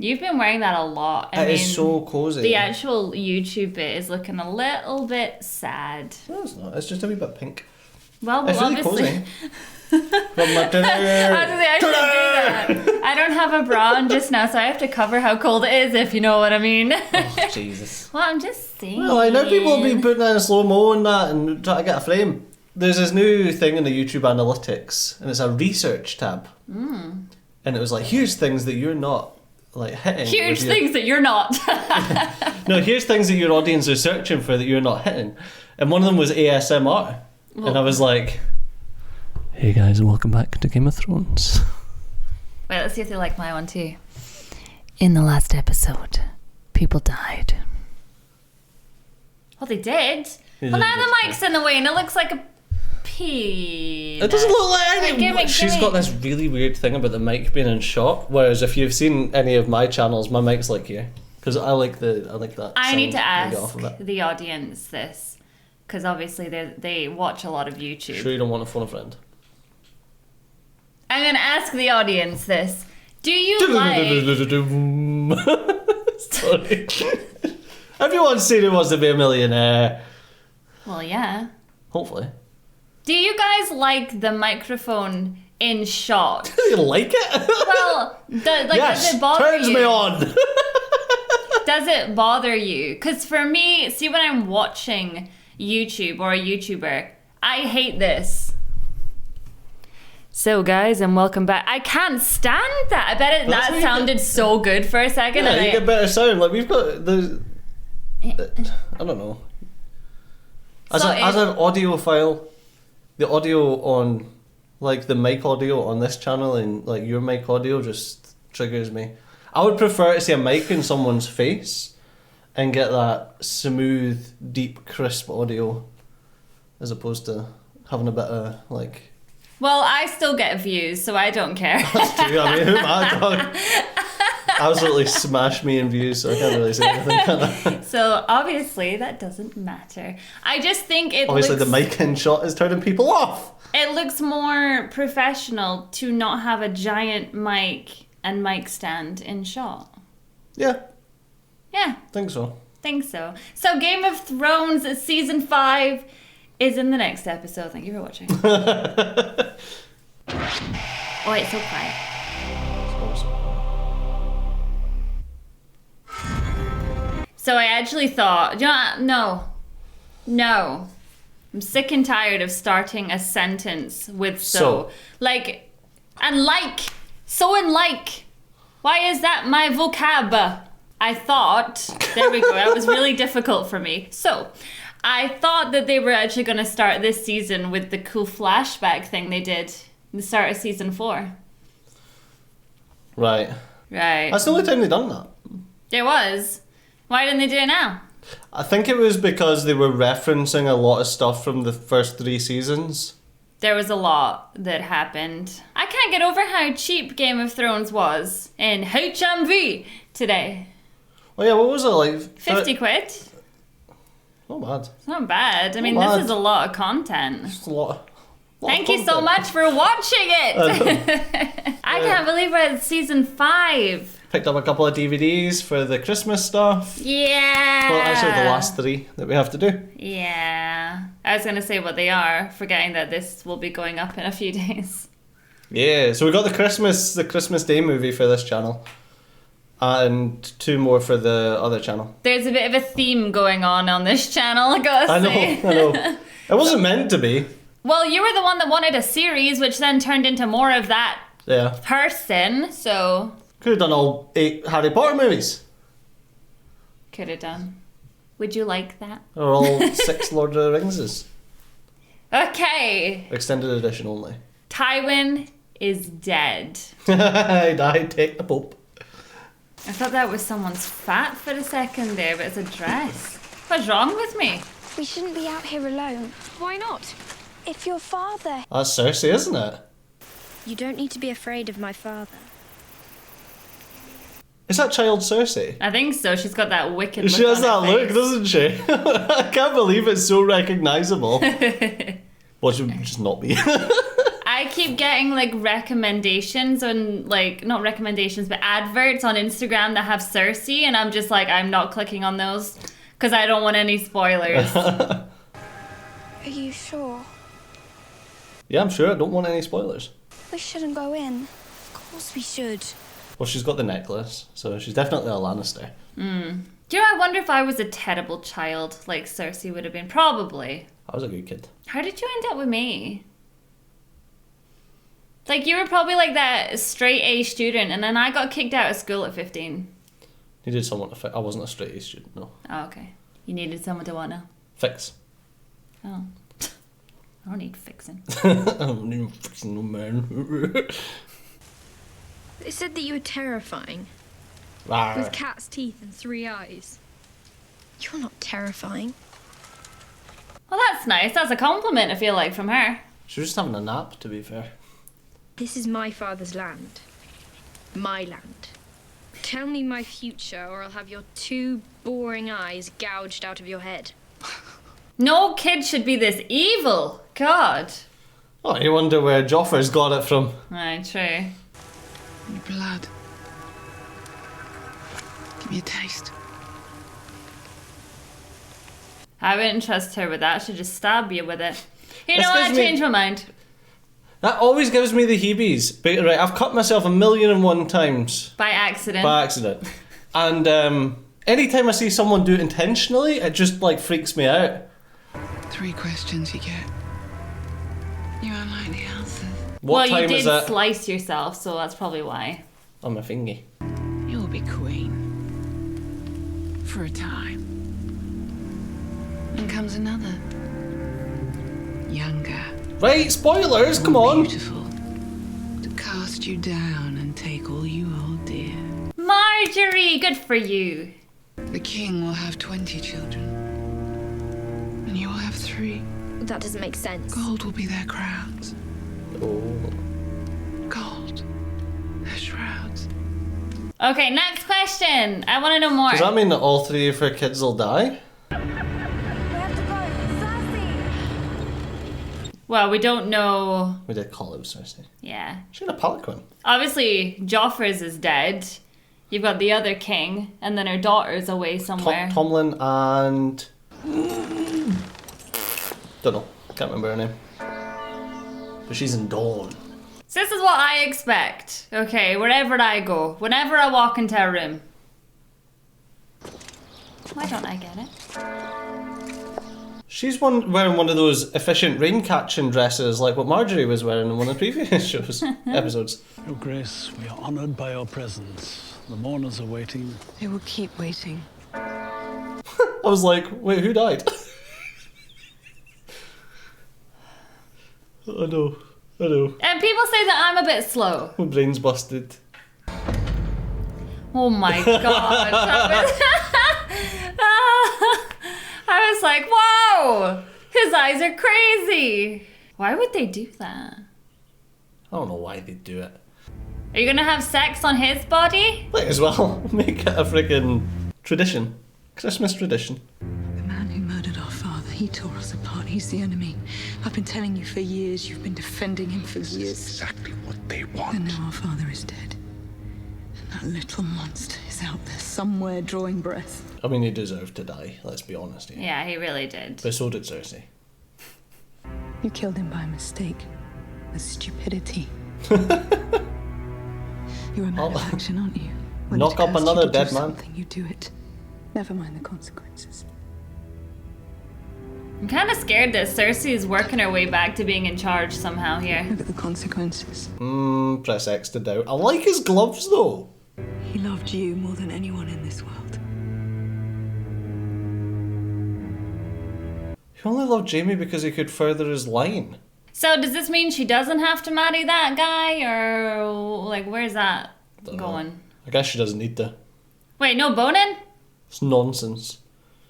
You've been wearing that a lot. It is so cozy. The actual YouTube bit is looking a little bit sad. No, it's not. It's just a wee bit pink. Well, It's really obviously. cozy. From my dinner. I should do that. I don't have a bra on just now, so I have to cover how cold it is, if you know what I mean. Oh, Jesus. Well, I'm just saying. Well, I know people have been putting in slow-mo and that and trying to get a frame. There's this new thing in the YouTube analytics, and it's a research tab. And it was like, here's things that you're not like hitting. Huge things that you're not. No, here's things that your audience are searching for that you're not hitting. And one of them was ASMR. Well, and I was like, hey guys, and welcome back to Game of Thrones. Wait, let's see if they like my one too. In the last episode, people died. Well, they did. Well, now the mic's in the way and it looks like a pea. It doesn't look like anything. She's gimme. got this really weird thing about the mic being in shot, whereas if you've seen any of my channels, my mic's like here. Because I like that. I need to sound you get off of ask it. the audience this, because obviously they watch a lot of YouTube. Sure you don't want to phone a friend? I'm going to ask the audience this. Do you like... Sorry. Everyone's seen Who Wants to Be a Millionaire. Well, yeah. Hopefully. Do you guys like the microphone in shot? You like it? Well, yes, does it bother turns you? me on. Does it bother you? Because for me, see, when I'm watching YouTube or a YouTuber, I hate this. So guys, and welcome back. I can't stand that. I bet that sounded so good for a second. Yeah, and you get better sound. Like we've got the. I don't know. As an audiophile, the audio on, like the mic audio on this channel and like your mic audio just triggers me. I would prefer to see a mic in someone's face and get that smooth, deep, crisp audio as opposed to having a bit of like... Well, I still get views, so I don't care. That's true. I mean, who am I, dog? Absolutely smashed me in views, so I can't really say anything, can I? So obviously that doesn't matter. I just think it Obviously looks... the mic in shot is turning people off. It looks more professional to not have a giant mic and mic stand in shot. Yeah. Yeah. Think so. Think so. So Game of Thrones season 5 is in the next episode. Thank you for watching. Oh, it's so quiet. So I actually thought, no. I'm sick and tired of starting a sentence with so. Like, and like, so and like. Why is that my vocab? I thought, there we go, that was really difficult for me. So, I thought that they were actually going to start this season with the cool flashback thing they did in the start of season 4. Right. That's the only time they've done that. It was. Why didn't they do it now? I think it was because they were referencing a lot of stuff from the first 3 seasons. There was a lot that happened. I can't get over how cheap Game of Thrones was in HMV today. Oh yeah, what was it like? 50 quid? Not bad. It's not bad. I mean, Not bad. this is a lot of content. Just a lot of Thank you so content. much for watching it. I can't believe we're at season 5. Picked up a couple of DVDs for the Christmas stuff. Yeah. Well, actually the last 3 that we have to do. Yeah. I was going to say what they are, forgetting that this will be going up in a few days. Yeah, so we got the Christmas Day movie for this channel. And 2 more for the other channel. There's a bit of a theme going on this channel, I gotta say. I know. It wasn't meant to be. Well, you were the one that wanted a series, which then turned into more of that person, so... Could have done all 8 Harry Potter movies. Could have done. Would you like that? Or all 6 Lord of the Ringses. Okay. Extended edition only. Tywin is dead. I died, take the Pope. I thought that was someone's fat for a second there, but it's a dress. What's wrong with me? We shouldn't be out here alone. Why not? If your father... That's Cersei, isn't it? You don't need to be afraid of my father. Is that child Cersei? I think so. She's got that wicked look She has on that her look, face. doesn't she? I can't believe it's so recognisable. Well, she would just not be. I I keep getting like recommendations on like, not recommendations, but adverts on Instagram that have Cersei, and I'm just like, I'm not clicking on those because I don't want any spoilers. Are you sure? Yeah, I'm sure. I don't want any spoilers. We shouldn't go in. Of course we should. Well, she's got the necklace, so she's definitely a Lannister. Do you know, I wonder if I was a terrible child like Cersei would have been. Probably. I was a good kid. How did you end up with me? Like, you were probably like that straight A student, and then I got kicked out of school at 15. Needed someone to fix. I wasn't a straight A student, no. Oh, okay. You needed someone to wanna. Fix. Oh. I don't need fixing. I don't need fixing no man. They said that you were terrifying. Rawr. With cat's teeth and 3 eyes. You're not terrifying. Well, that's nice. That's a compliment, I feel like, from her. She was just having a nap, to be fair. This is my father's land. My land. Tell me my future, or I'll have your 2 boring eyes gouged out of your head. No kid should be this evil. God. Oh, you wonder where Joffrey's got it from. Right, true. Your blood. Give me a taste. I wouldn't trust her with that. She'd just stab you with it. You This know what? I gives me- changed my mind. That always gives me the heebies. But, right, I've cut myself 1,000,001 times By accident. by accident. And anytime I see someone do it intentionally, it just like freaks me out. 3 questions you get. You don't like the answers. What well, time you is did it? slice yourself, so that's probably why. On my fingy. You'll be queen. For a time. Then comes another. Younger. Right, spoilers, come more on. Beautiful. To cast you down and take all you hold dear. Marjorie, good for you. The king will have 20 children. And you will have 3. That doesn't make sense. Gold will be their crowns. Oh. Gold. Their shrouds. Okay, next question. I want to know more. Does that mean that all 3 of her kids will die? We have to go. Cersei! Well, we don't know. We did call it Cersei. Yeah. She had a palanquin. Obviously, Joffrey's is dead. You've got the other king, and then her daughter's away somewhere. Tomlin and... Don't know. Can't remember her name. But she's in Dawn. So this is what I expect. Okay, wherever I go, whenever I walk into a room. Why don't I get it? She's wearing one of those efficient rain-catching dresses like what Marjorie was wearing in one of the previous shows, episodes. Your Grace, we are honoured by your presence. The mourners are waiting. They will keep waiting. I was like, wait, who died? I know. And people say that I'm a bit slow. My brain's busted. Oh my god. I was like, whoa! His eyes are crazy. Why would they do that? I don't know why they do it. Are you gonna have sex on his body? Might as well make it a freaking tradition. Christmas tradition. The man who murdered our father, he tore us apart. He's the enemy. I've been telling you for years. You've been defending him for years. Exactly what they want. And now our father is dead. And that little monster is out there somewhere drawing breath. I mean, he deserved to die, let's be honest here. Yeah, he really did. But so did Cersei. You killed him by mistake. A stupidity. You're a man of action, aren't you? When Knock it up occurs to another you to dead do man. something, you do it. Never mind the consequences. I'm kind of scared that Cersei is working her way back to being in charge somehow here. Look at the consequences. Press X to doubt. I like his gloves though. He loved you more than anyone in this world. He only loved Jaime because he could further his line. So does this mean she doesn't have to marry that guy, or like where's that going? I guess she doesn't need to. Wait, no boning? It's nonsense.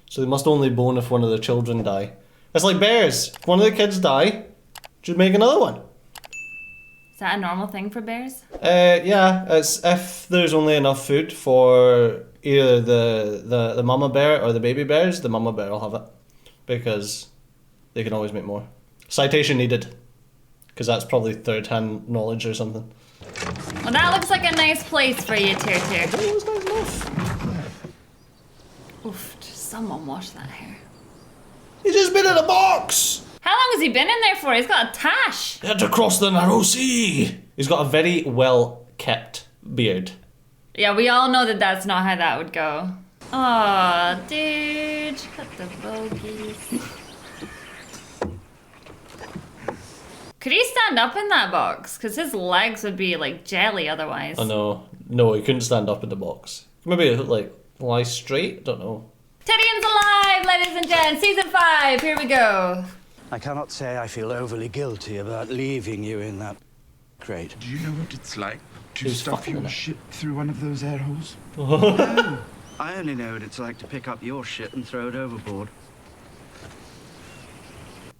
So they must only bone if one of their children die. It's like bears. If one of the kids die, just make another one. Is that a normal thing for bears? Yeah, it's if there's only enough food for either the mama bear or the baby bears, the mama bear will have it. Because they can always make more. Citation needed. because that's probably third-hand knowledge or something. Well, that looks like a nice place for you, Tyr. It was nice enough. Oof, just someone wash that hair. He's just been in a box! How long has he been in there for? He's got a tash. He had to cross the narrow sea! He's got a very well-kept beard. Yeah, we all know that that's not how that would go. Oh, dude, cut the bogies. Could he stand up in that box? Because his legs would be like jelly otherwise. Oh no. No, he couldn't stand up in the box. Maybe like lie straight? Don't know. Tyrion's alive, ladies and gents. Season 5, here we go. I cannot say I feel overly guilty about leaving you in that crate. Do you know what it's like to Who's stuff fucking your it? shit through one of those air holes? No, I only know what it's like to pick up your shit and throw it overboard.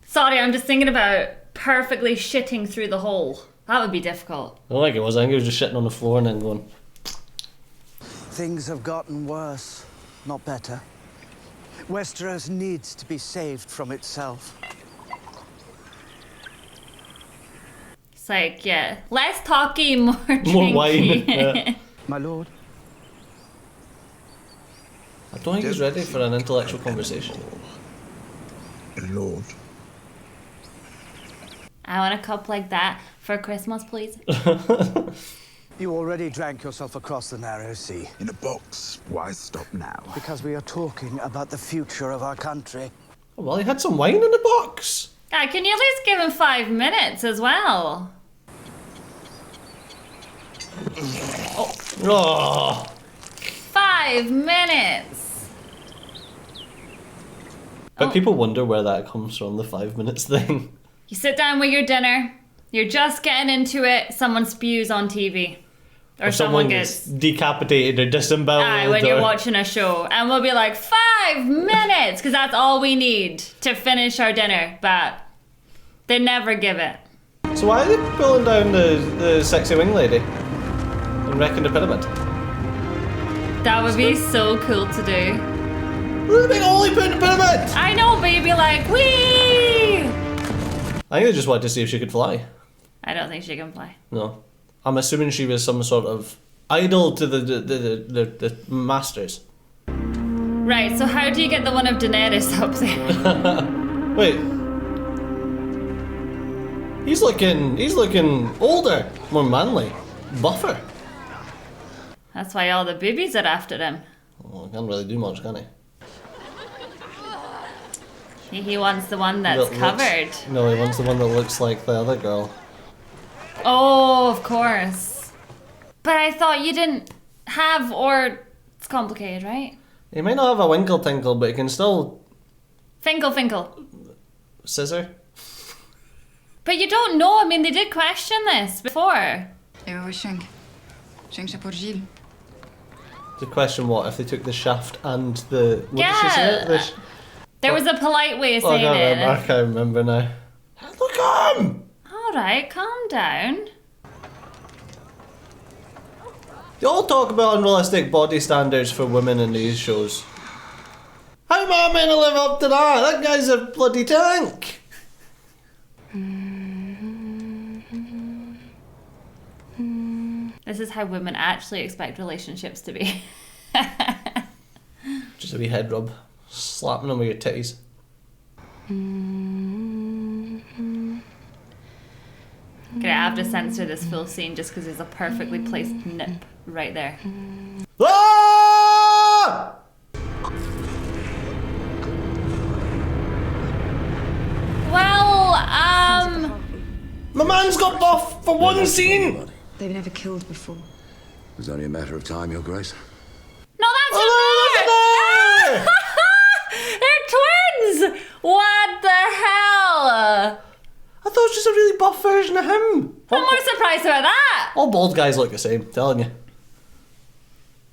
Sorry, I'm just thinking about perfectly shitting through the hole. That would be difficult. I don't think it was. I think he was just shitting on the floor and then going... Things have gotten worse, not better. Westeros needs to be saved from itself. It's like, yeah, less talky, more drinky. More wine. Yeah. My lord, I don't think he's ready for an intellectual conversation. Lord. I want a cup like that for Christmas, please. you already drank yourself across the narrow sea. In a box. Why stop now? Because we are talking about the future of our country. Oh, well, he had some wine in the box. Yeah, can you at least give him 5 minutes as well? Oh. 5 minutes. But people wonder where that comes from, the 5 minutes thing. You sit down with your dinner, you're just getting into it, someone spews on TV. Or someone gets decapitated or disemboweled. Aye, when you're watching a show. And we'll be like, 5 minutes! Because that's all we need to finish our dinner. But they never give it. So why are they pulling down the sexy wing lady and wrecking the pyramid? That would be so cool to do. Look at the big Ollie put in the pyramid! I know, but you'd be like, whee! I think they just wanted to see if she could fly. I don't think she can fly. No. I'm assuming she was some sort of idol to the masters. Right, so how do you get the one of Daenerys up there? Wait. He's looking older, more manly, buffer. That's why all the boobies are after him. Well, he can't really do much, can he? He wants the one that's covered. No, he wants the one that looks like the other girl. Oh, of course. But I thought you didn't have, or it's complicated, right? He might not have a winkle tinkle, but he can still... Finkle. Scissor? But you don't know, I mean, they did question this before. The question what, if they took the shaft and the... What did she say? There was a polite way of saying it. I can't remember now. Look at him! Alright, calm down. They all talk about unrealistic body standards for women in these shows. How am I meant to live up to that? That guy's a bloody tank! This is how women actually expect relationships to be. Just a wee head rub. Slapping them with your titties. Gonna have to censor this full scene just because there's a perfectly placed nip right there. Ah! Well, My man's got buff for one scene! They've never killed before. It was only a matter of time, Your Grace. no, that's Oh, not They're twins! What the hell? I thought it was just a really buff version of him. I'm more surprised about that. All bald guys look the same, telling you.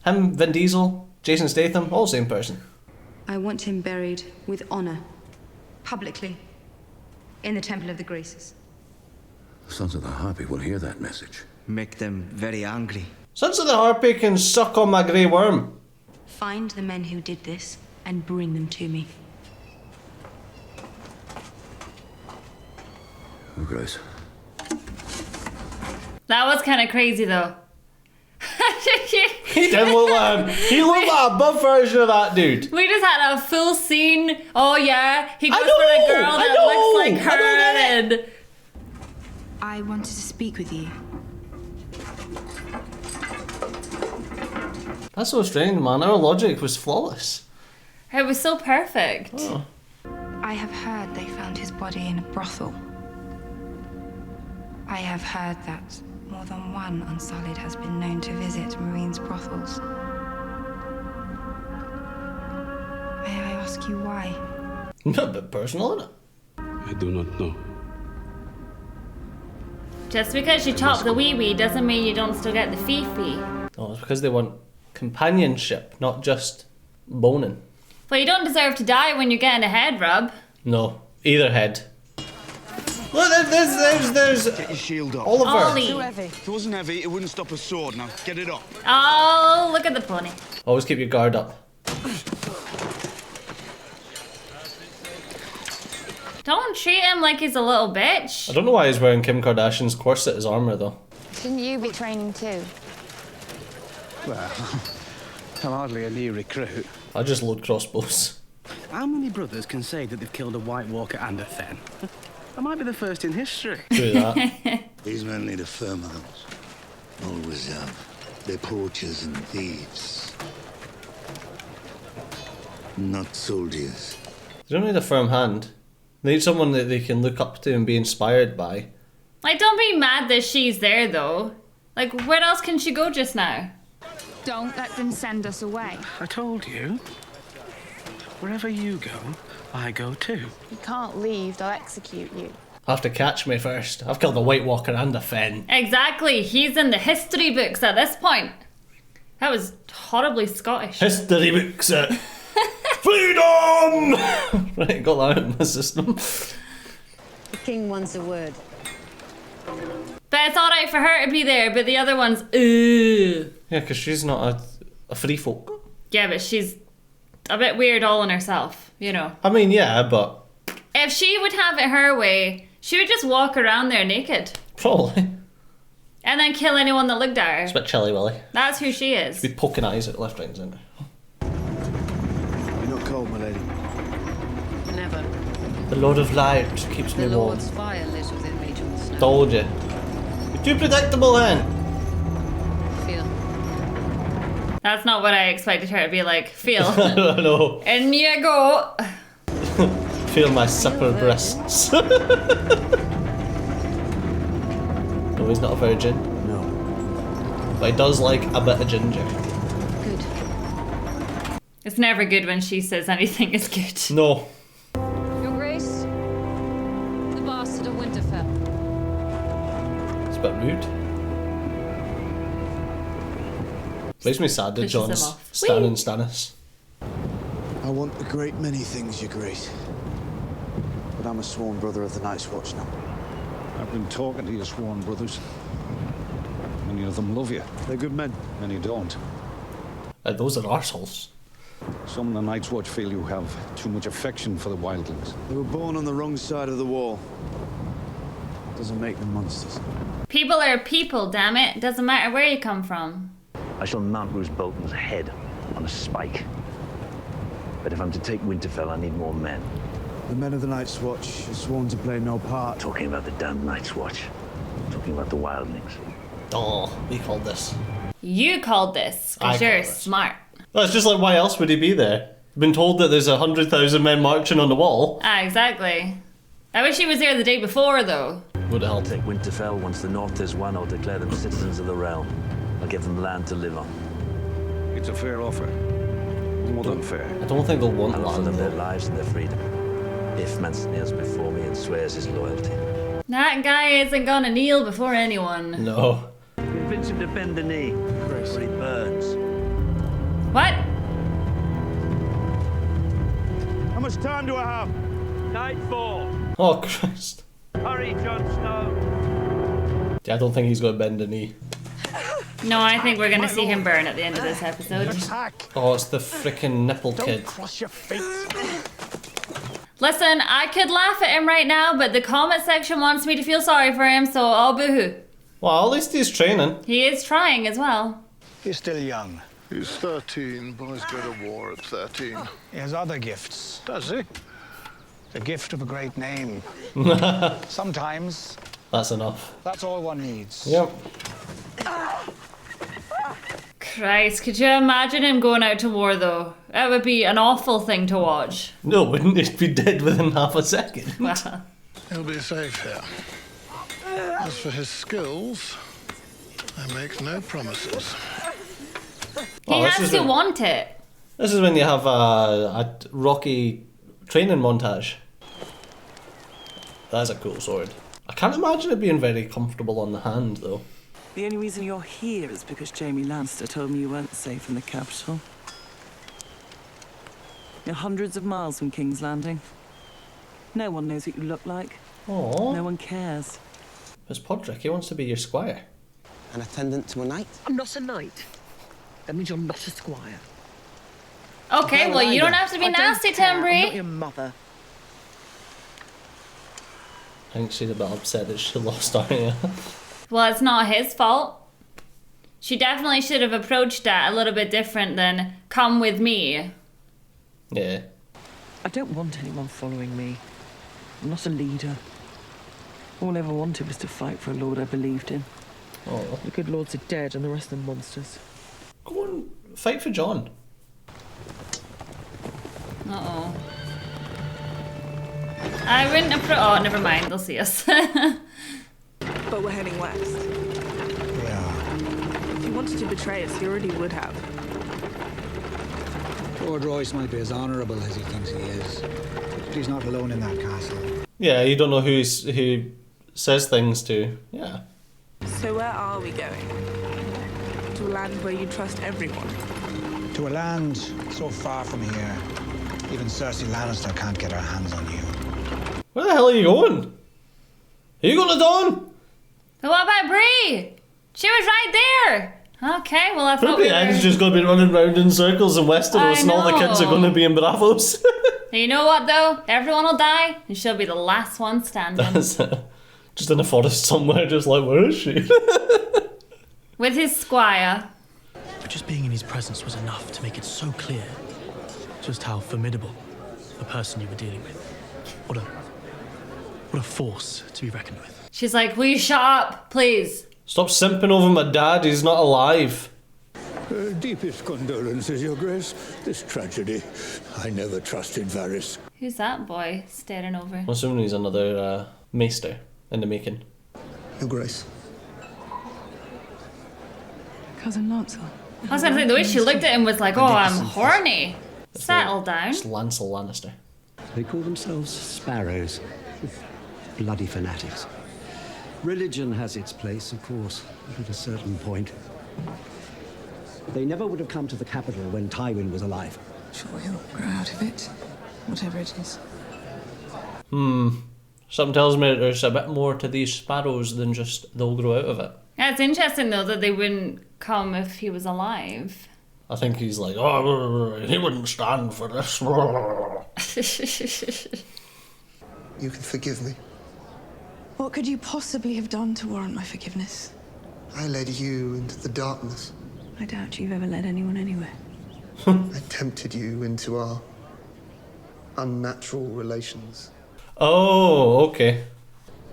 Him, Vin Diesel, Jason Statham, all same person. I want him buried with honor, publicly, in the Temple of the Graces. The Sons of the Harpy will hear that message. Make them very angry. Sons of the Harpy can suck on my grey worm. Find the men who did this and bring them to me. Your Grace, That was kind of crazy though. He didn't look like him. He looked like a buff version of that dude. We just had a full scene. Oh yeah, he goes for the girl that looks like her. And I wanted to speak with you. That's so strange, man. Our logic was flawless. it was so perfect. Oh. I have heard they found his body in a brothel. I have heard that more than one Unsullied has been known to visit Meereen's brothels. May I ask you why? A bit personal, isn't it? I do not know. Just because you chop the wee-wee doesn't mean you don't still get the fee-fee. Oh, it's because they want companionship, not just boning. Well, you don't deserve to die when you're getting a head rub. No, either head. Look, there's Get your shield up. Oliver. Ollie. Too heavy. If it wasn't heavy, it wouldn't stop a sword. Now, get it up. Oh, look at the pony. Always keep your guard up. Don't treat him like he's a little bitch. I don't know why he's wearing Kim Kardashian's corset as armor though. Shouldn't you be training too? Well, I'm hardly a new recruit. I just load crossbows. How many brothers can say that they've killed a White Walker and a Fen? I might be the first in history. Do that. These men need a firmer hands. Always have. They're poachers and thieves. Not soldiers. They don't need a firm hand. They need someone that they can look up to and be inspired by. Like, don't be mad that she's there, though. Like, where else can she go just now? Don't let them send us away. I told you. Wherever you go, I go too. You can't leave, they'll execute you. Have to catch me first. I've killed a White Walker and a Fen. Exactly. He's in the history books at this point. That was horribly Scottish. History books it. Freedom! Right, got that out of my system. The king wants a word. But it's alright for her to be there, but the other one's, ooh. Yeah, because she's not a free folk. Yeah, but she's a bit weird all in herself, you know. I mean, yeah, but... If she would have it her way, she would just walk around there naked. Probably. And then kill anyone that looked at It's her. a bit chilly, Willy. That's who she is. She'd be poking eyes at left, right and centre. You're not cold, my lady. Never. The Lord of Light keeps me The warm. Lord's fire lives within me, Jon Snow. Told you. You're too predictable then. Feel. That's not what I expected her to be like. Feel. I don't know. In you go. Feel my supper breasts. No, he's not a virgin. No. But he does like a bit of ginger. Good. It's never good when she says anything is good. No. Your Grace, the bastard of Winterfell. It's a bit rude. Makes me sad that Pushes Jon's him off. standing Stannis. I want a great many things, Your Grace. But I'm a sworn brother of the Night's Watch now. I've been talking to your sworn brothers. Many of them love you. They're good men. Many don't. Those are arseholes. Some of the Night's Watch feel you have too much affection for the wildlings. They were born on the wrong side of the wall. Doesn't make them monsters. People are people, damn it. Doesn't matter where you come from. I shall mount Roose Bolton's head on a spike. But if I'm to take Winterfell, I need more men. The men of the Night's Watch are sworn to play no part. Talking about the damned Night's Watch. Talking about the wildlings. Oh, we called this. You called this, I because called you're this. smart. Well, it's just like, why else would he be there? Been told that there's 100,000 men marching on the wall. Ah, exactly. I wish he was there the day before, though. Would I'll help. take Winterfell. Once the North is won, I'll declare them citizens of the realm. I'll give them land to live on. It's a fair offer. More than fair. I don't think they'll want I'll offer land them their though. lives and their freedom. If Mance kneels before me and swears his loyalty. That guy isn't gonna kneel before anyone. No. Convince him to bend the knee, or he burns. What? How much time do I have? Nightfall. Oh, Christ. Hurry, Jon Snow. Yeah, I don't think he's going to bend a knee. No, I think we're gonna see him burn at the end of this episode. Oh, it's the freaking nipple kid. Cross your feet. Listen, I could laugh at him right now, but the comment section wants me to feel sorry for him, so I'll boo-hoo. Well, at least he's training. He is trying as well. He's still young. He's 13. Boys go to war at 13. He has other gifts. Does he? The gift of a great name. Sometimes. That's enough. That's all one needs. Yep. Christ, could you imagine him going out to war though? That would be an awful thing to watch. No, wouldn't it be dead within half a second? Well. He'll be safe here. As for his skills, I make no promises. He has to want it. This is when you have a rocky training montage. That's a cool sword. I can't imagine it being very comfortable on the hand, though. The only reason you're here is because Jaime Lannister told me you weren't safe in the capital. You're hundreds of miles from King's Landing. No one knows what you look like. Aww. No one cares. It's Podrick, he wants to be your squire. An attendant to a knight? I'm not a knight. That means you're not a squire. Okay, well, you don't have to be nasty, Tambry. I'm not your mother. I think she's a bit upset that she lost Arya. Well, it's not his fault. She definitely should have approached that a little bit different than, come with me. Yeah. I don't want anyone following me. I'm not a leader. All I ever wanted was to fight for a lord I believed in. Oh. The good lords are dead and the rest are monsters. Go on, fight for Jon. Uh-oh. I wouldn't approach. Oh, never mind. They'll see us. But we're heading west. Yeah. If you wanted to betray us, you already would have. Lord Royce might be as honourable as he thinks he is. But he's not alone in that castle. Yeah, you don't know who says things to. Yeah. So where are we going? To a land where you trust everyone? To a land so far from here, even Cersei Lannister can't get her hands on you. Where the hell are you going? Are you going to Dawn? But what about Bree? She was right there. Okay, well, I thought Maybe Anne's just going to be running round in circles in Westeros and all the kids are going to be in Bravos. You know what, though? Everyone will die, and she'll be the last one standing. That's just in a forest somewhere, just like, where is she? With his squire. But just being in his presence was enough to make it so clear just how formidable a person you were dealing with. What a force to be reckoned with. She's like, will you shut up, please? Stop simping over my dad, he's not alive. Deepest condolences, Your Grace. This tragedy. I never trusted Varys. Who's that boy staring over? I'm assuming he's another maester in the making. Your Grace. Cousin Lancel. I was going to say, the way she looked at him was like, oh, I'm horny. Settle down. It's Lancel Lannister. They call themselves Sparrows. Bloody fanatics. Religion has its place, of course, but at a certain point. They never would have come to the capital when Tywin was alive. Sure, he'll grow out of it, whatever it is. Something tells me that there's a bit more to these sparrows than just they'll grow out of it. Yeah, it's interesting, though, that they wouldn't come if he was alive. I think he's like, oh, he wouldn't stand for this. You can forgive me. What could you possibly have done to warrant my forgiveness? I led you into the darkness. I doubt you've ever led anyone anywhere. I tempted you into our unnatural relations. Oh, okay.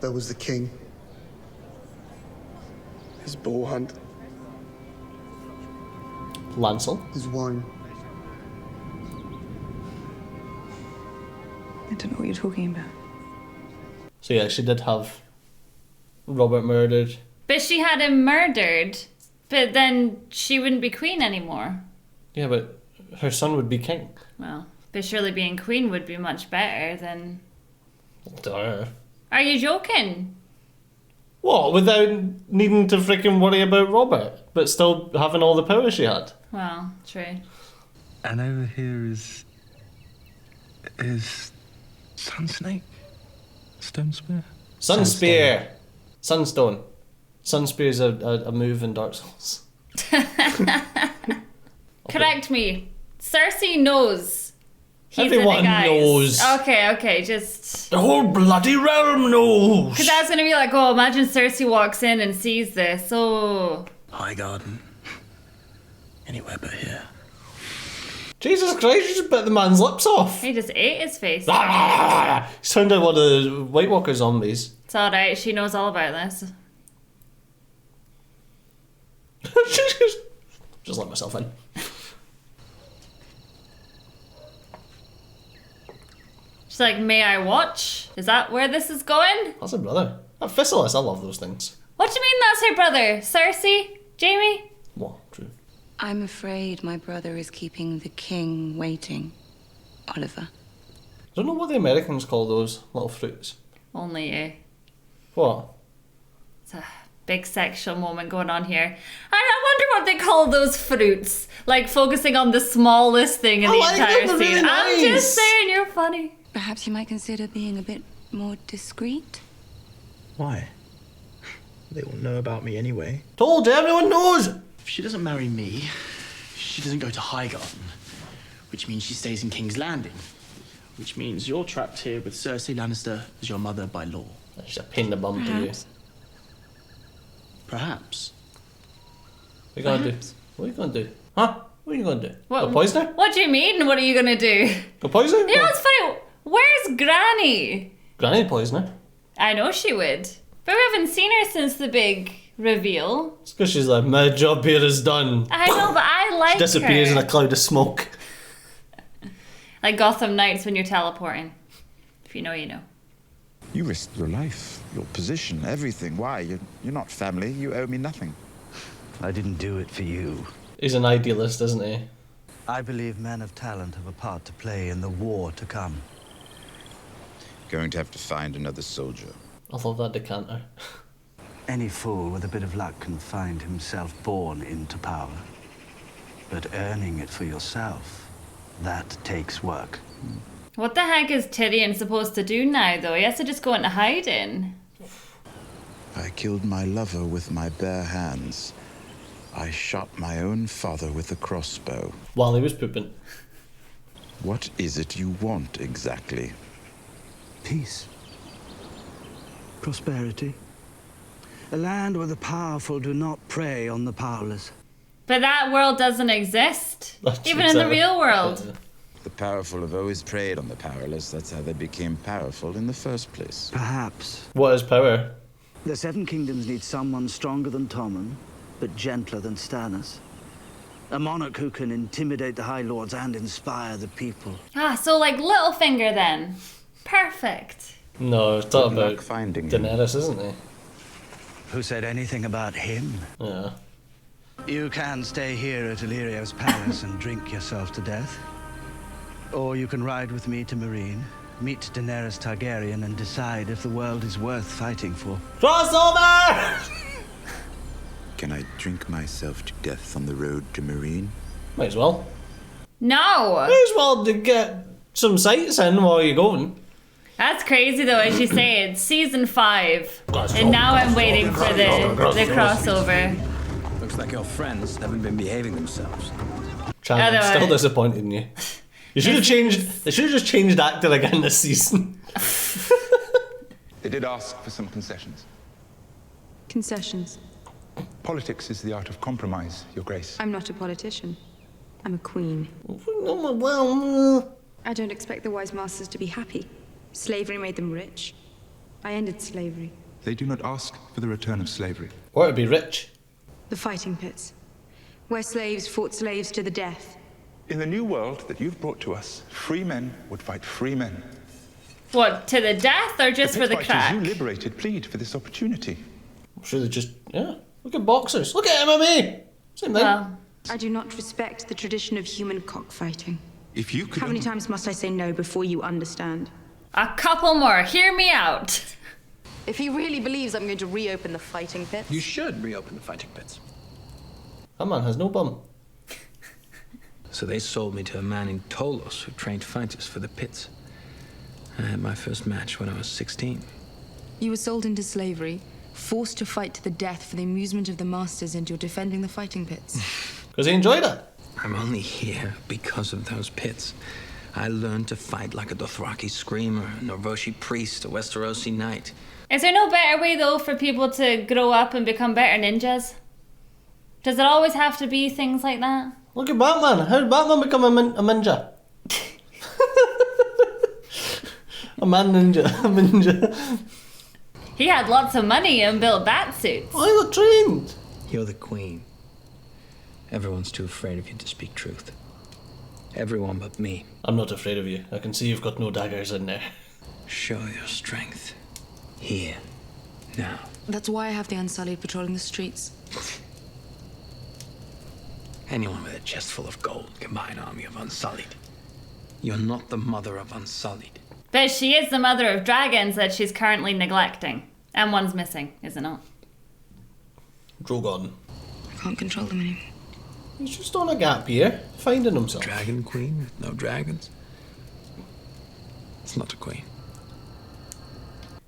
There was the king. His boar hunt. Lancel. His wine. I don't know what you're talking about. So yeah, she did have Robert murdered. But she had him murdered. But then she wouldn't be queen anymore. Yeah, but her son would be king. Well, but surely being queen would be much better than... Duh. Are you joking? What, without needing to freaking worry about Robert, but still having all the power she had? Well, true. And over here is Sun Snake? Stone Spear? Sunspear. Sunstone. Sunspear is a move in Dark Souls. Correct me. Cersei knows He's Everyone in the guise. knows. Okay, just... The whole bloody realm knows. Because I was going to be like, oh, imagine Cersei walks in and sees this. Oh. High garden. Anywhere but here. Jesus Christ, you just bit the man's lips off. He just ate his face. He's turned out one of the White Walker zombies. It's alright, she knows all about this. Just let myself in. She's like, may I watch? Is that where this is going? That's her brother. That Fissalis, I love those things. What do you mean that's her brother? Cersei? Jamie? What? True. I'm afraid my brother is keeping the king waiting, Oliver. I don't know what the Americans call those little fruits. Only you. What? It's a big sexual moment going on here. I wonder what they call those fruits. Like focusing on the smallest thing in the entire scene. Really nice. I'm just saying you're funny. Perhaps you might consider being a bit more discreet? Why? They all know about me anyway. Told you, everyone knows! If she doesn't marry me, she doesn't go to Highgarden, which means she stays in King's Landing, which means you're trapped here with Cersei Lannister as your mother by law. She's a pain in the bum to you. Perhaps. What are you gonna do? What are you gonna do? Huh? What are you gonna do? Go poison her? What do you mean? What are you gonna do? Go poison her? You know what's funny? Where's Granny? Granny poison her. I know she would. But we haven't seen her since the big reveal. It's because she's like, my job here is done. I know, but I like She disappears her. in a cloud of smoke. Like Gotham Knights when you're teleporting. If you know, you know. You risked your life, your position, everything. Why? You're not family. You owe me nothing. I didn't do it for you. He's an idealist, isn't he? I believe men of talent have a part to play in the war to come. Going to have to find another soldier. I love that decanter. Any fool with a bit of luck can find himself born into power. But earning it for yourself, that takes work. What the heck is Tyrion supposed to do now, though? He has to just go into hiding. I killed my lover with my bare hands. I shot my own father with a crossbow. While he was pooping. What is it you want exactly? Peace. Prosperity. A land where the powerful do not prey on the powerless. But that world doesn't exist. Even in the real world. The powerful have always preyed on the powerless. That's how they became powerful in the first place. Perhaps. What is power? The Seven Kingdoms need someone stronger than Tommen, but gentler than Stannis. A monarch who can intimidate the High Lords and inspire the people. Ah, so like Littlefinger then. Perfect. No, it's all about finding Daenerys, isn't he? Who said anything about him? Yeah. You can stay here at Illyrio's palace and drink yourself to death. Or you can ride with me to Meereen, meet Daenerys Targaryen, and decide if the world is worth fighting for. Crossover! Can I drink myself to death on the road to Meereen? Might as well. No! Might as well to get some sights in while you're going. That's crazy though, as you say, it's season 5. And now I'm waiting for the crossover. Looks like your friends haven't been behaving themselves. Chan, I'm still disappointed in you. You should have changed. They should have just changed actor again this season. They did ask for some concessions. Concessions? Politics is the art of compromise, Your Grace. I'm not a politician. I'm a queen. Well, I don't expect the wise masters to be happy. Slavery made them rich. I ended slavery. They do not ask for the return of slavery. Or to be rich. The fighting pits, where slaves fought slaves to the death. In the new world that you've brought to us, free men would fight free men. What, to the death or just for the crack? You liberated plead for this opportunity. I'm sure they just, yeah. Look at boxers. Look at MMA. Same thing. Well, I do not respect the tradition of human cockfighting. If you could... How many times must I say no before you understand? A couple more. Hear me out. If he really believes I'm going to reopen the fighting pits. You should reopen the fighting pits. That man has no bum. So they sold me to a man in Tolos who trained fighters for the pits. I had my first match when I was 16. You were sold into slavery, forced to fight to the death for the amusement of the masters, and you're defending the fighting pits. Because he enjoyed it. I'm only here because of those pits. I learned to fight like a Dothraki screamer, a Norvoshi priest, a Westerosi knight. Is there no better way, though, for people to grow up and become better ninjas? Does it always have to be things like that? Look at Batman. How did Batman become a ninja? A man ninja. A ninja. He had lots of money and built bat suits. I got trained. You're the queen. Everyone's too afraid of you to speak truth. Everyone but me. I'm not afraid of you. I can see you've got no daggers in there. Show your strength. Here. Now. That's why I have the Unsullied patrolling the streets. Anyone with a chest full of gold can buy an army of Unsullied. You're not the mother of Unsullied. But she is the mother of dragons that she's currently neglecting. And one's missing, is it not? Drogon. I can't control them anymore. He's just on a gap year, finding himself. Dragon queen with no dragons? It's not a queen.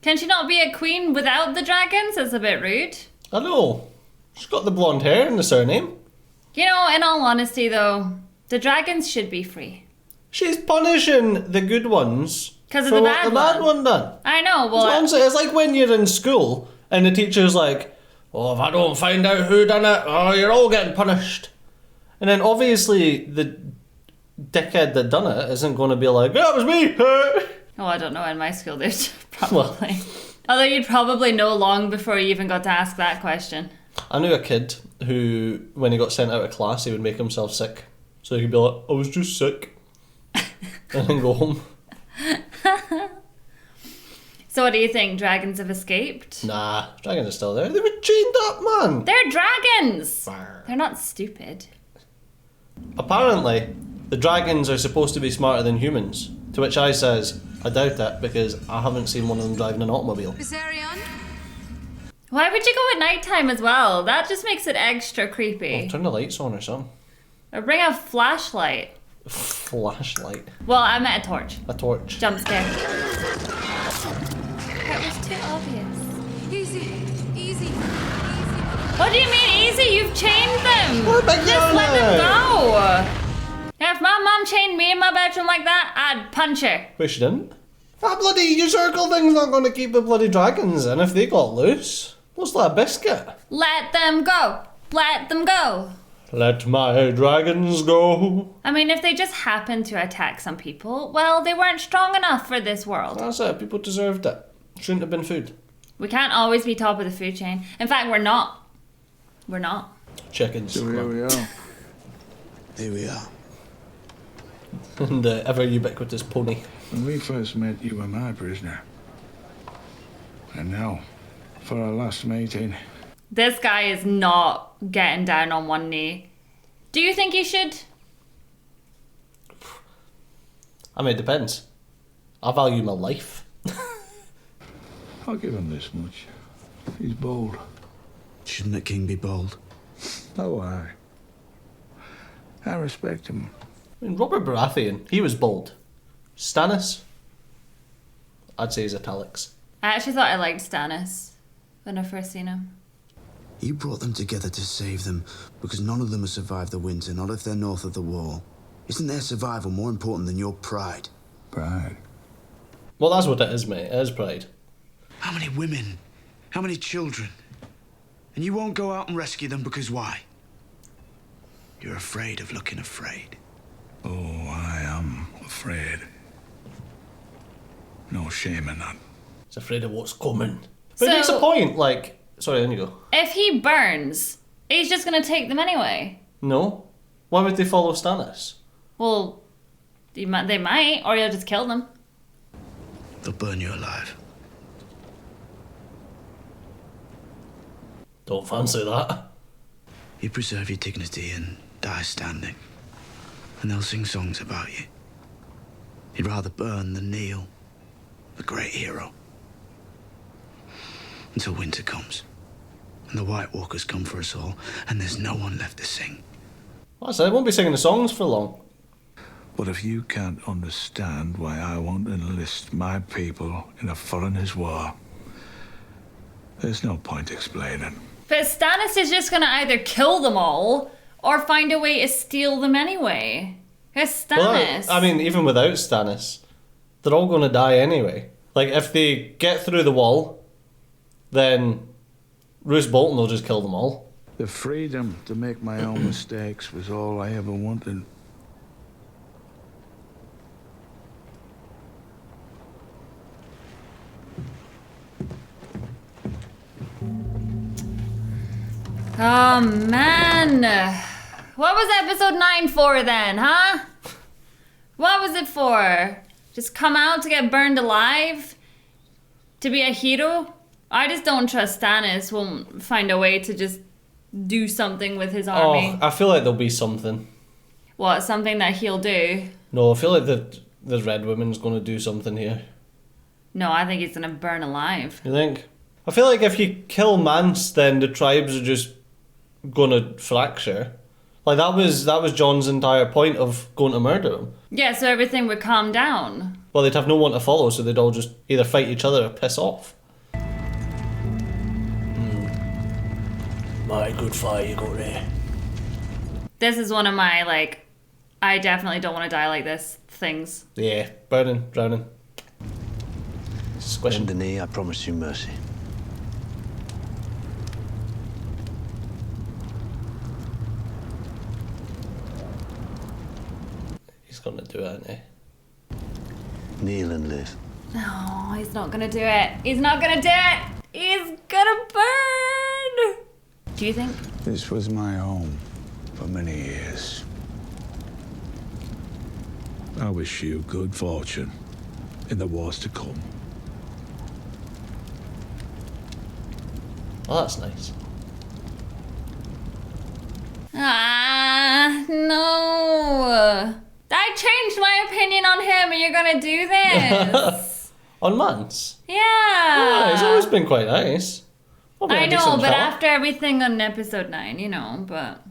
Can she not be a queen without the dragons? That's a bit rude. I know. She's got the blonde hair and the surname. You know, in all honesty though, the dragons should be free. She's punishing the good ones because of for the what bad the bad one done. I know, well... It's like when you're in school and the teacher's like, oh, if I don't find out who done it, oh, you're all getting punished. And then obviously the dickhead that done it isn't going to be like, yeah, it was me. Oh, I don't know, in my school there's probably. Although you'd probably know long before you even got to ask that question. I knew a kid who, when he got sent out of class, he would make himself sick. So he could be like, I was just sick. And then go home. So what do you think? Dragons have escaped? Nah, dragons are still there. They were chained up, man. They're dragons. They're not stupid. Apparently, the dragons are supposed to be smarter than humans. To which I says, I doubt that because I haven't seen one of them driving an automobile. Viserion? Why would you go at nighttime as well? That just makes it extra creepy. Well, turn the lights on or something. Or bring a flashlight. Flashlight. Well, I meant a torch. A torch. Jump scare. That was too obvious. Easy. What do you mean easy? You've chained them. Just let them go. If my mom chained me in my bedroom like that, I'd punch her. But she didn't. That bloody circle thing's not going to keep the bloody dragons in if they got loose. What's that biscuit? Let them go. Let them go. Let my dragons go. I mean, if they just happened to attack some people, well, they weren't strong enough for this world. That's it. People deserved it. Shouldn't have been food. We can't always be top of the food chain. In fact, we're not. We're not. Chickens. So here we are. Here we are. And the ever ubiquitous pony. When we first met, you were my prisoner. And now, for our last meeting... This guy is not getting down on one knee. Do you think he should? I mean, it depends. I value my life. I'll give him this much. He's bold. Shouldn't a king be bold? Oh, I respect him. I mean, Robert Baratheon, he was bold. Stannis, I'd say he's italics. I actually thought I liked Stannis when I first seen him. You brought them together to save them because none of them have survived the winter, not if they're north of the wall. Isn't their survival more important than your pride? Pride? Well, that's what it is, mate. It is pride. How many women? How many children? And you won't go out and rescue them because why? You're afraid of looking afraid. Oh, I am afraid. No shame in that. He's afraid of what's coming. But it makes a point, like... Sorry, then you go. If he burns, he's just going to take them anyway. No. Why would they follow Stannis? Well, they might, or he'll just kill them. They'll burn you alive. Don't fancy that. You preserve your dignity and die standing. And they'll sing songs about you. You'd rather burn than kneel. The great hero. Until winter comes. And the White Walkers come for us all. And there's no one left to sing. Well, I said, I won't be singing the songs for long. But if you can't understand why I won't enlist my people in a foreigner's war, there's no point explaining. But Stannis is just going to either kill them all or find a way to steal them anyway. Who's Stannis? Well, I mean, even without Stannis, they're all going to die anyway. Like, if they get through the wall, then Roose Bolton will just kill them all. The freedom to make my own mistakes was all I ever wanted. Oh, man. What was episode 9 for then, huh? What was it for? Just come out to get burned alive? To be a hero? I just don't trust Stannis won't find a way to just do something with his army. Oh, I feel like there'll be something. What, something that he'll do? No, I feel like the Red Woman's going to do something here. No, I think he's going to burn alive. You think? I feel like if you kill Mance, then the tribes are just going to fracture. Like, that was Jon's entire point of going to murder him. Yeah, so everything would calm down. Well, they'd have no one to follow, so they'd all just either fight each other or piss off. My good fire you got there. This is one of my, like, I definitely don't want to die like this things. Yeah, burning, drowning. Squishing. Bend the knee, I promise you mercy. He's gonna do it, isn't he? Kneel and live. No, he's not gonna do it. He's not gonna do it. He's gonna burn. Do you think? This was my home for many years. I wish you good fortune in the wars to come. Oh, that's nice. Ah, no. I changed my opinion on him and you're gonna do this. On Mance? Yeah. Yeah, he's always been quite nice. I know, but after everything on episode 9, you know, but...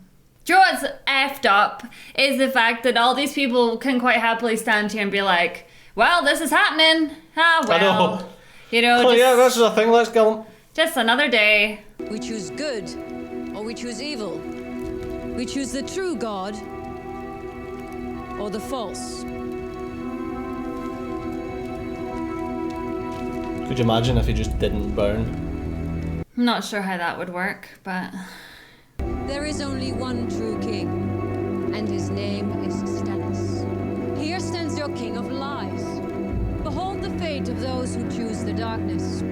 Do you know what's effed up is the fact that all these people can quite happily stand here and be like, well, this is happening. Ah, well. I know. You know, oh, yeah, that's the thing, let's kill him. Just another day. We choose good, or we choose evil. We choose the true God, or the false. Could you imagine if he just didn't burn? I'm not sure how that would work, but... There is only one true king, and his name is Stannis. Here stands your king of lies. Behold the fate of those who choose the darkness.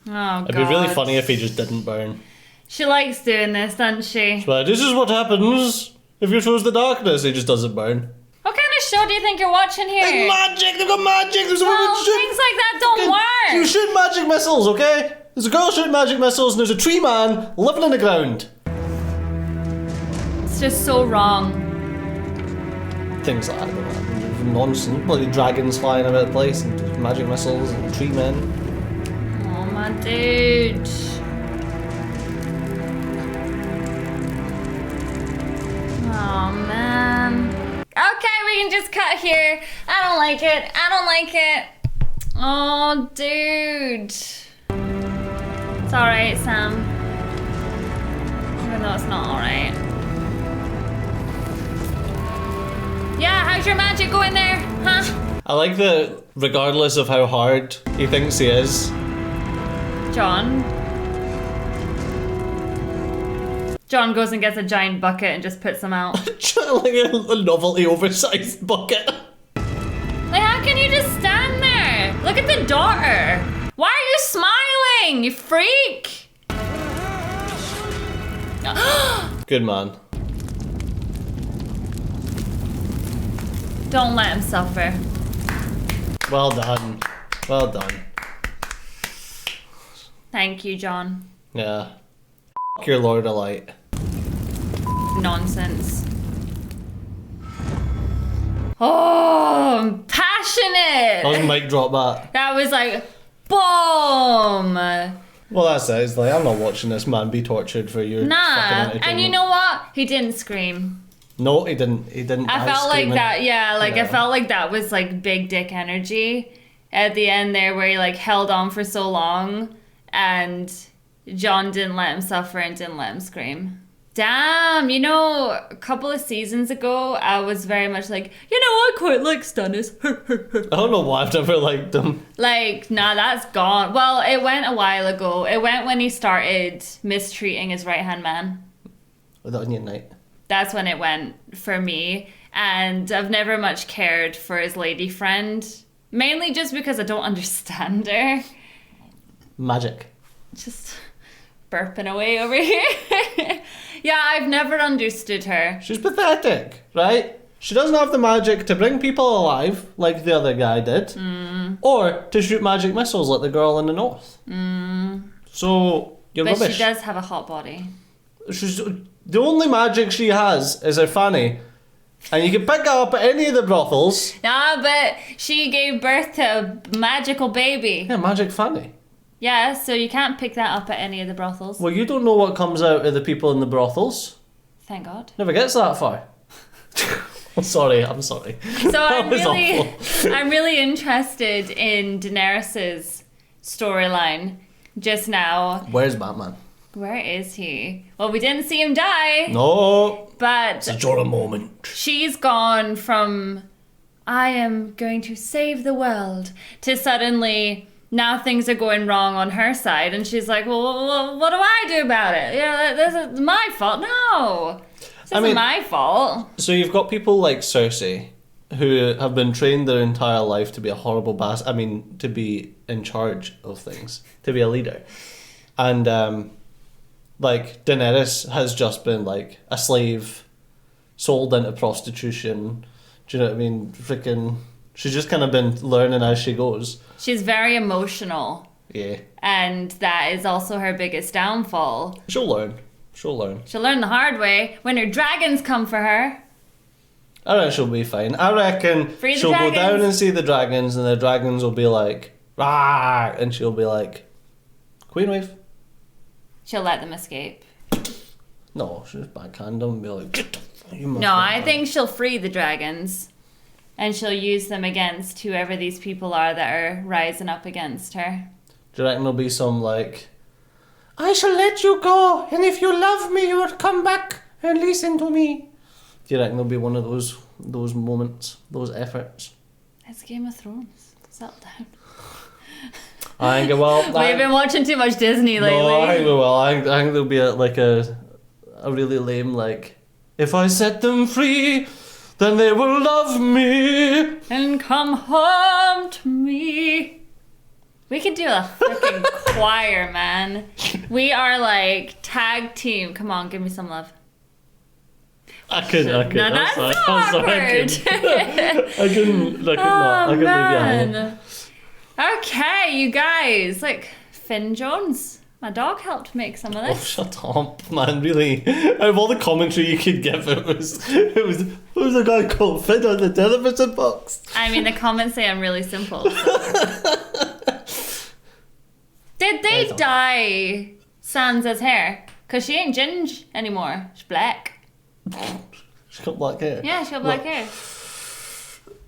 Oh, God. It'd be really funny if he just didn't burn. She likes doing this, doesn't she? But this is what happens if you choose the darkness. He just doesn't burn. What kind of show do you think you're watching here? It's magic! They've got magic! There's a woman things like that don't work! You shoot magic missiles, okay? There's a girl shooting magic missiles and there's a tree man living in the ground. It's just so wrong. Things like that. Nonsense. Bloody dragons flying about the place and magic missiles and tree men. Oh, my dude. Oh, man. Okay, we can just cut here. I don't like it. I don't like it. Oh, dude. It's alright, Sam. Even though it's not alright. Yeah, how's your magic going there, huh? I like that regardless of how hard he thinks he is. Jon goes and gets a giant bucket and just puts them out. Like a novelty oversized bucket. Like, how can you just stand there? Look at the daughter. Why are you smiling, you freak? Good man. Don't let him suffer. Well done. Well done. Thank you, Jon. Yeah. F*** your Lord of Light. Nonsense. Oh, I'm passionate. That was mic drop that. That was like, boom. Well, that's it. It's like, I'm not watching this man be tortured for your fucking Nah, entertainment. and you know what? He didn't scream. No, he didn't. He didn't. I felt like that, yeah, like I felt like that was like big dick energy at the end there where he like held on for so long and Jon didn't let him suffer and didn't let him scream. Damn, you know, a couple of seasons ago, I was very much like, you know, I quite like Stannis. I don't know why I've never liked him. Like, nah, that's gone. Well, it went a while ago. It went when he started mistreating his right-hand man. With Onion Knight. That's when it went for me. And I've never much cared for his lady friend. Mainly just because I don't understand her. Magic. Just burping away over here. Yeah, I've never understood her. She's pathetic, right? She doesn't have the magic to bring people alive, like the other guy did, or to shoot magic missiles like the girl in the north. So, you're but rubbish. She does have a hot body. The only magic she has is her fanny. And you can pick it up at any of the brothels. Nah, but she gave birth to a magical baby. Yeah, magic fanny. Yeah, so you can't pick that up at any of the brothels. Well, you don't know what comes out of the people in the brothels. Thank God. Never gets that far. I'm sorry. So I'm really interested in Daenerys's storyline just now. Where's Batman? Where is he? Well, we didn't see him die. No. But it's a Jorah moment. She's gone from I am going to save the world to suddenly now things are going wrong on her side, and she's like, well, what do I do about it? Yeah, this is my fault. No, this isn't my fault. So you've got people like Cersei, who have been trained their entire life to be a horrible to be in charge of things, to be a leader. And, like, Daenerys has just been, like, a slave, sold into prostitution. Do you know what I mean? Freaking... She's just kind of been learning as she goes. She's very emotional. Yeah. And that is also her biggest downfall. She'll learn. She'll learn the hard way when her dragons come for her. I reckon she'll be fine. I reckon she'll go down and see the dragons, and the dragons will be like, rah, and she'll be like, Queen Wave. She'll let them escape. No, she'll just backhand them and be like, get the fuck. No, I think she'll free the dragons. And she'll use them against whoever these people are that are rising up against her. Do you reckon there'll be some like, I shall let you go, and if you love me, you will come back and listen to me? Do you reckon there'll be one of those moments, those efforts? It's Game of Thrones. Settle down. I think we've been watching too much Disney lately. No, I think we will. I think there'll be a really lame like, if I set them free, then they will love me and come home to me. We could do a freaking choir, man. We are like tag team. Come on, give me some love. I couldn't. No, that's so awkward. I couldn't leave you hanging. Okay, you guys. Like Finn Jones. My dog helped make some of this. Oh, shut up, man! Really, out of all the commentary you could give, it was a guy called Finn on the television box. I mean, the comments say I'm really simple. So. Did they dye Sansa's hair? Cause she ain't ginger anymore. She's black. She's got black hair. Yeah, she got black hair.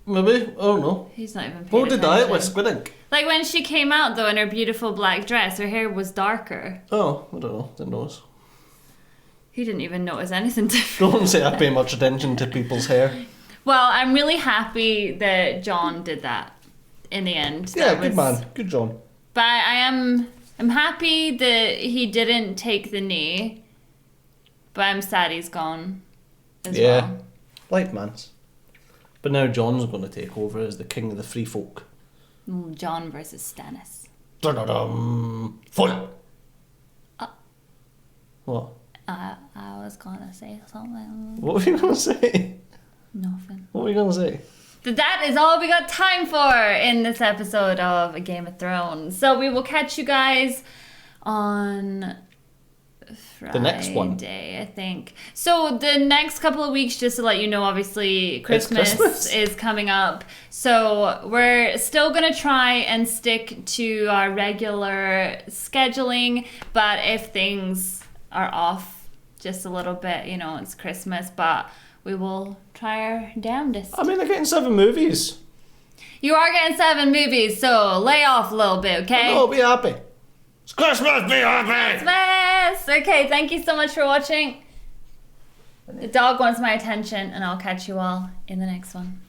Maybe, I don't know. He's not even paying What did dye it with? Squid ink? Like when she came out though in her beautiful black dress, her hair was darker. Oh, I don't know. Didn't notice. He didn't even notice anything different. Don't say I pay much attention to people's hair. Well, I'm really happy that Jon did that in the end. Yeah, good man. Good Jon. But I'm happy that he didn't take the knee. But I'm sad he's gone as well. Like Mance. But now Jon's going to take over as the king of the free folk. Jon versus Stannis. Dun-dun-dun. Fight! What? I was going to say something. What were you going to say? Nothing. What were you going to say? That is all we got time for in this episode of A Game of Thrones. So we will catch you guys on Friday, the next one, I think. So the next couple of weeks, just to let you know, obviously Christmas is coming up. So we're still going to try and stick to our regular scheduling. But if things are off just a little bit, you know, it's Christmas. But we will try our damnedest. I mean, they're getting 7 movies. You are getting 7 movies, so lay off a little bit, okay? No, be happy. It's Christmas, be happy! Christmas! Okay, thank you so much for watching. The dog wants my attention, and I'll catch you all in the next one.